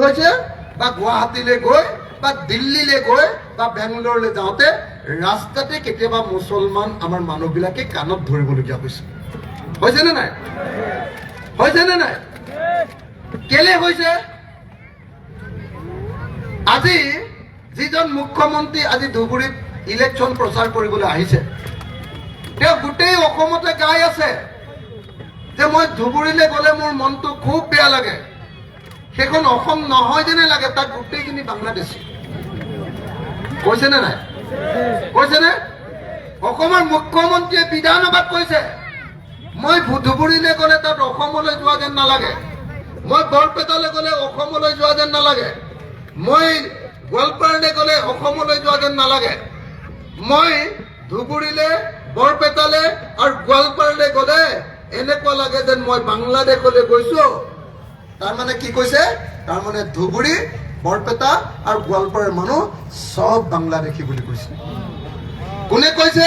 হয়েছে বা গুৱাহাটীলৈ গৈ বা দিল্লীলৈ গৈ বা বেংগলোৰলৈ যাওঁতে ৰাস্তাতে কেতিয়াবা মুছলমান আমাৰ মানুহবিলাকে কাণত ধৰিবলগীয়া হৈছে। হৈছেনে নাই? হৈছেনে নাই? কেলে হৈছে? আজি যিজন মুখ্যমন্ত্ৰী আজি ধুবুৰীত ইলেকশ্যন প্ৰচাৰ কৰিবলৈ আহিছে, তেওঁ গোটেই অসমতে গাই আছে যে মই ধুবুৰীলৈ গ'লে মোৰ মনটো খুব বেয়া লাগে, সেইখন অসম নহয় যেনে লাগে, তাত গোটেইখিনি বাংলাদেশী। কৈছেনে নাই? কৈছেনে? অসমৰ মুখ্যমন্ত্ৰীয়ে বিধানসভাত কৈছে মই ধুবুৰীলৈ গ'লে তাত অসমলৈ যোৱা যেন নালাগে, মই বৰপেটালৈ গ'লে অসমলৈ যোৱা যেন নালাগে, মই গোৱালপাৰালৈ গ'লে অসমলৈ যোৱা যেন নালাগে, মই ধুবুৰীলৈ বৰপেটালৈ আৰু গোৱালপাৰালৈ গ'লে এনেকুৱা লাগে যেন মই বাংলাদেশলৈ গৈছো। তাৰমানে কি কৈছে? তাৰমানে ধুবুৰী, বৰপেটা আৰু গোৱালপাৰাৰ মানুহ সব বাংলাদেশী বুলি কৈছে। কোনে কৈছে?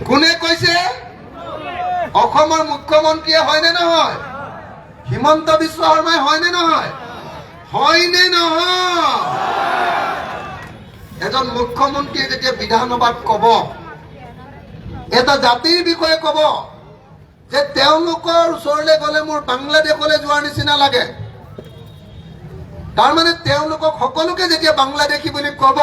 কোনে কৈছে? অসমৰ মুখ্যমন্ত্ৰীয়ে হয়নে নহয়? হিমন্ত বিশ্ব শৰ্মাই হয়নে নহয়? হয়নে নহয়? এজন মুখ্যমন্ত্ৰীয়ে যেতিয়া বিধানসভাত কব, এটা জাতিৰ বিষয়ে কব যে তেওঁলোকৰ ওচৰলৈ গ'লে মোৰ বাংলাদেশলৈ যোৱাৰ নিচিনা লাগে, তাৰমানে তেওঁলোকক সকলোকে যেতিয়া বাংলাদেশী বুলি কব,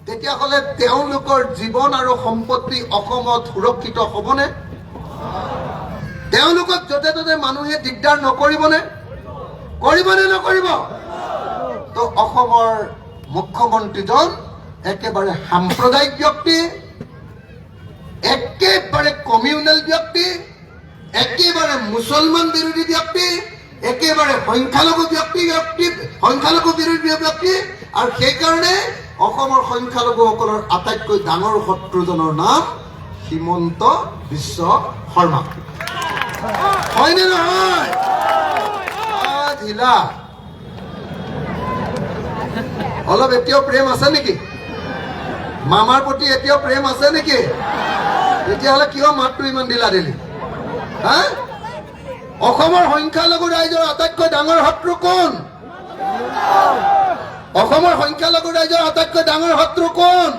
তেতিয়াহ'লে তেওঁলোকৰ জীৱন আৰু সম্পত্তি অসমত সুৰক্ষিত হ'বনে? তেওঁলোকক য'তে ত'তে মানুহে দিগদাৰ নকৰিবনে? কৰিবনে নকৰিব? তো অসমৰ মুখ্যমন্ত্ৰীজন একেবাৰে সাম্প্ৰদায়িক ব্যক্তি, একেবাৰে কমিউনেল ব্যক্তি, একেবাৰে মুছলমান বিৰোধী ব্যক্তি, একেবাৰে সংখ্যালঘু বিৰোধী ব্যক্তি। আৰু সেইকাৰণে অসমৰ সংখ্যালঘুসকলৰ আটাইতকৈ ডাঙৰ শত্ৰুজনৰ নাম হিমন্ত বিশ্ব শৰ্মা। হয়নে নহয়? ঢিলা অলপ এতিয়াও প্ৰেম আছে নেকি? মামাৰ প্ৰতি এতিয়াও প্ৰেম আছে নেকি? তেতিয়াহ'লে কিয় মাতটো ইমান ঢিলা দিলি? অসমৰ সংখ্যালঘু ৰাইজৰ আটাইতকৈ ডাঙৰ শত্ৰু কোন? অসমৰ সংখ্যালঘু ৰাইজৰ আটাইতকৈ ডাঙৰ শত্ৰু কোন?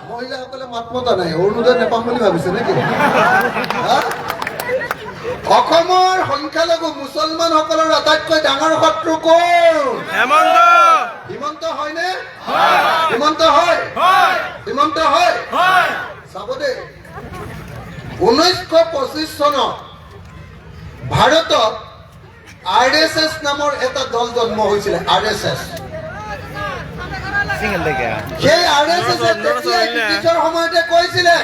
মহিলাসকলে মাত মতা নাই, অৰুণোদয় নেপাম বুলি ভাবিছে নেকি? অসমৰ সংখ্যালঘু মুছলমানসকলৰ আটাইতকৈ ডাঙৰ শত্ৰু কোন? হিমন্ত হয়নে? হিমন্ত হয়? হিমন্ত হয়? চাব দেই, 1925 চনত ভাৰতত RSS নামৰ এটা দল জন্ম হৈছিলে। RSS, সেই RSS ব্ৰিটিছৰ সময়তে কৈছিলে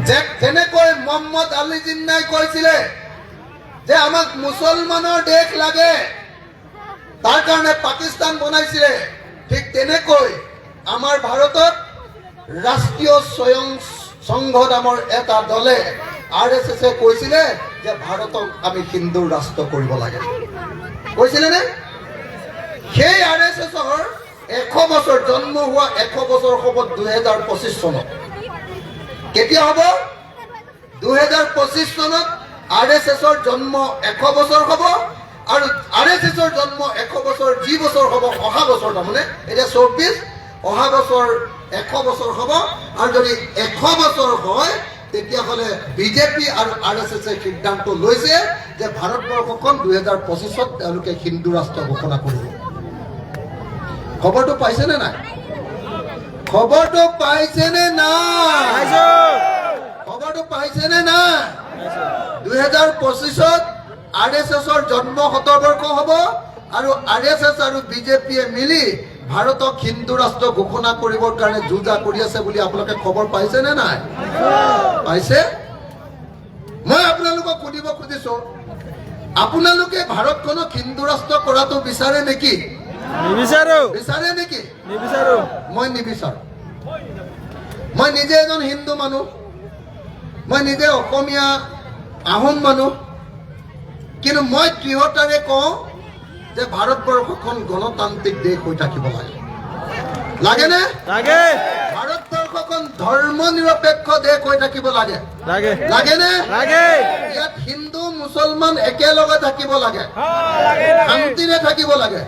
যে যেনেকৈ মহম্মদ আলী জিন্নাই কৈছিলে যে আমাক মুছলমানৰ দেশ লাগে, তাৰ কাৰণে পাকিস্তান বনাইছিলে, ঠিক তেনেকৈ আমাৰ ভাৰতত ৰাষ্ট্ৰীয় স্বয়ং সংঘ নামৰ এটা দলে RSS কৈছিলে যে ভাৰতক আমি হিন্দুৰ ৰাষ্ট্ৰ কৰিব লাগে। কৈছিলে নে? সেই RSSৰ 100 বছৰ জন্ম হোৱা 100 বছৰ হ'ব 2025 চনত। কেতিয়া হ'ব? 2025 চনত RSSৰ জন্ম 100 বছৰ হ'ব। আৰু RSSৰ জন্ম 100 বছৰ যি বছৰ হ'ব, অহা বছৰ, তাৰমানে এতিয়া 24, অহা বছৰ 100 বছৰ হ'ব। আৰু যদি 100 বছৰ হয়, তেতিয়াহ'লে বিজেপি আৰু RSS সিদ্ধান্ত লৈছে যে ভাৰতবৰ্ষখন 2025ত তেওঁলোকে হিন্দু ৰাষ্ট্ৰ ঘোষণা কৰিব। খবৰটো পাইছেনে নাই? খবৰটো পাইছেনে নাই? খবৰটো পাইছেনে নাই? 2025ত RSSৰ জন্ম শতবৰ্ষ হ'ব আৰু RSS আৰু বিজেপিয়ে মিলি ভাৰতক হিন্দু ৰাষ্ট্ৰ ঘোষণা কৰিবৰ কাৰণে যুঁজা কৰি আছে বুলি আপোনালোকে খবৰ পাইছেনে নাই? পাইছে? মই আপোনালোকক সুধিব খুজিছো, আপোনালোকে ভাৰতখনক হিন্দু ৰাষ্ট্ৰ কৰাটো বিচাৰে নেকি? নিবিচাৰো। বিচাৰে নেকি? নিবিচাৰো। মই নিবিচাৰো। মই নিজে এজন হিন্দু মানুহ, মই নিজে অসমীয়া আহোম মানুহ, কিন্তু মই দৃঢ়তাৰে কওঁ যে ভাৰতবৰ্ষখন গণতান্ত্ৰিক দেশ হৈ থাকিব লাগে। লাগেনে? লাগে। ভাৰতবৰ্ষখন ধৰ্ম নিৰপেক্ষ দেশ হৈ থাকিব লাগে। লাগে লাগেনে? লাগে ইয়াত হিন্দু মুছলমান একেলগে থাকিব লাগে, শান্তিৰে থাকিব লাগে,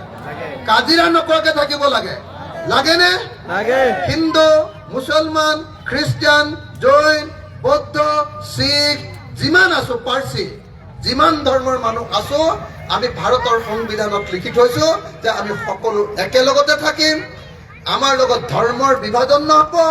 কাজিৰা নকৰাকে থাকিব লাগে। লাগেনে? লাগে হিন্দু মুছলমান খ্ৰীষ্টান জৈন বৌদ্ধ শিখ যিমান আছো পাৰ্চী যিমান ধৰ্মৰ মানুহ আছো আমি ভাৰতৰ সংবিধানত লিখি থৈছো যে আমি সকলো একেলগতে থাকিম, আমাৰ লগত ধৰ্মৰ বিভাজন নহব।